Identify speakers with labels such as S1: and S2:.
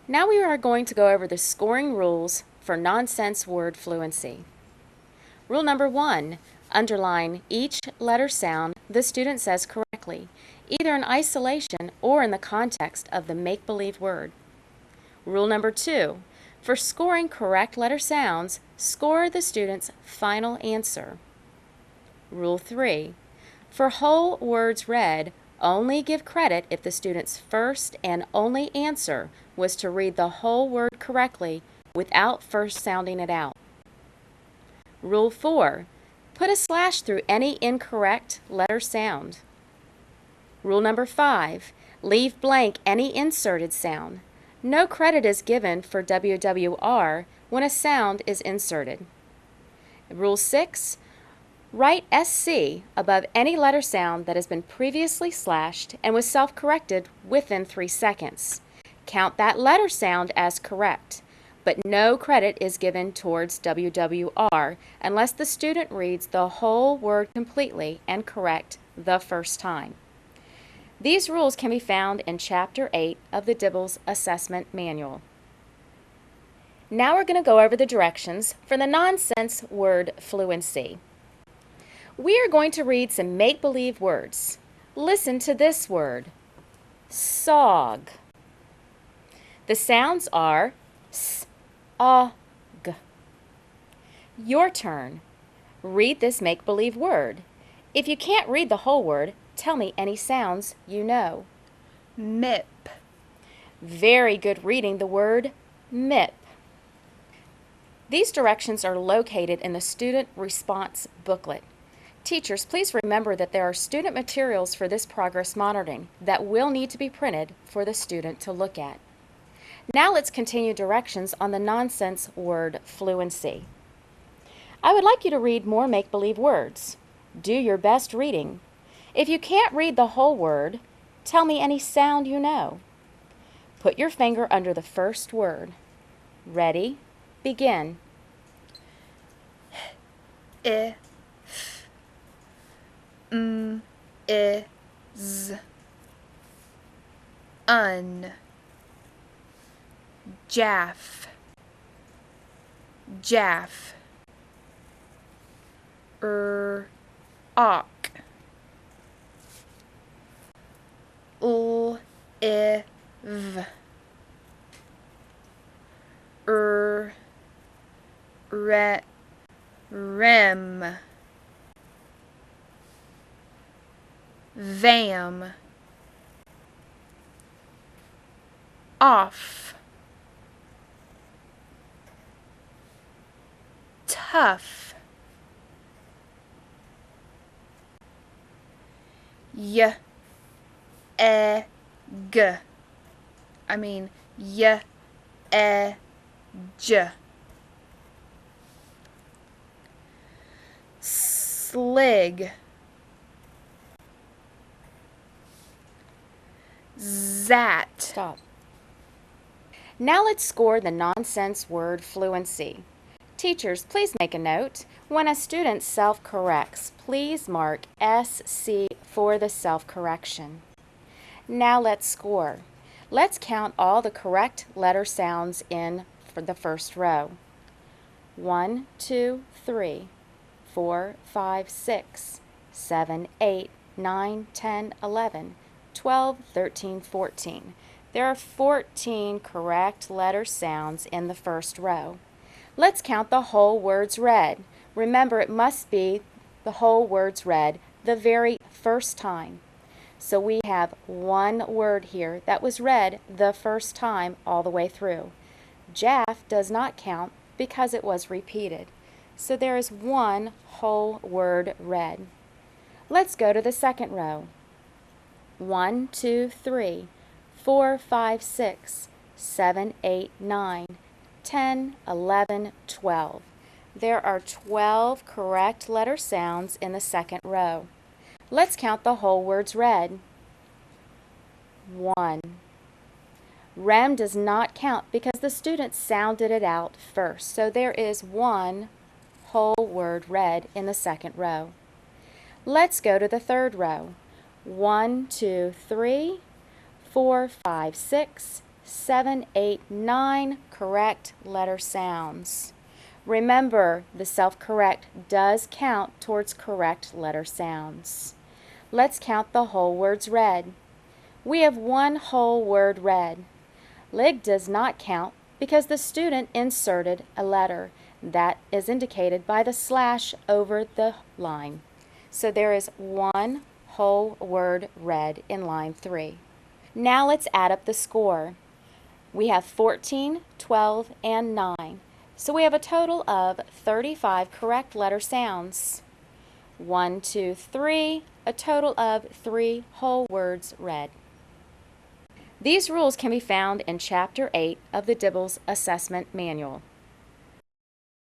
S1: Now we are going to go over the scoring rules for nonsense word fluency. Rule number 1, underline each letter sound the student says correctly, either in isolation or in the context of the make-believe word. Rule number 2, for scoring correct letter sounds, score the student's final answer. Rule 3, for whole words read, only give credit if the student's first and only answer was to read the whole word correctly without first sounding it out. Rule 4, put a slash through any incorrect letter sound. Rule number 5, leave blank any inserted sound. No credit is given for WWR when a sound is inserted. Rule 6, write SC above any letter sound that has been previously slashed and was self-corrected within 3 seconds. Count that letter sound as correct, but no credit is given towards WWR unless the student reads the whole word completely and correct the first time. These rules can be found in Chapter 8 of the Dibbles Assessment Manual. Now we're going to go over the directions for the nonsense word fluency. We are going to read some make-believe words. Listen to this word, sog. The sounds are s, a, g. Your turn. Read this make-believe word. If you can't read the whole word, tell me any sounds you know.
S2: Mip.
S1: Very good reading the word mip. These directions are located in the student response booklet. Teachers, please remember that there are student materials for this progress monitoring that will need to be printed for the student to look at. Now let's continue directions on the nonsense word fluency. I would like you to read more make-believe words. Do your best reading. If you can't read the whole word, tell me any sound you know. Put your finger under the first word. Ready? Begin.
S2: I, I, z, un, jaff, jaff, awk, I, v, re, rem, vam, off, tough, y, e, g, y, e, j, slig, zat.
S1: Stop. Now let's score the nonsense word fluency. Teachers, please make a note. When a student self-corrects, please mark SC for the self-correction. Now let's score. Let's count all the correct letter sounds in for the first row. 1, 2, 3, 4, 5, 6, 7, 8, 9, 10, 11, 12, 13, 14. There are 14 correct letter sounds in the first row. Let's count the whole words read. Remember, it must be the whole words read the very first time. So we have one word here that was read the first time all the way through. Jaff does not count because it was repeated. So there is one whole word read. Let's go to the second row. 1, 2, 3, 4, 5, 6, 7, 8, 9, 10, 11, 12. There are 12 correct letter sounds in the second row. Let's count the whole words read. 1. Rem does not count because the student sounded it out first. So there is one whole word read in the second row. Let's go to the third row. 1, 2, 3, 4, 5, 6, 7, 8, 9 correct letter sounds. Remember, the self-correct does count towards correct letter sounds. Let's count the whole words read. We have one whole word read. Lig does not count because the student inserted a letter. That is indicated by the slash over the line. So there is one whole word read in line 3. Now let's add up the score. We have 14, 12, and 9. So we have a total of 35 correct letter sounds. 1, 2, 3, a total of 3 whole words read. These rules can be found in Chapter 8 of the Dibbles Assessment Manual.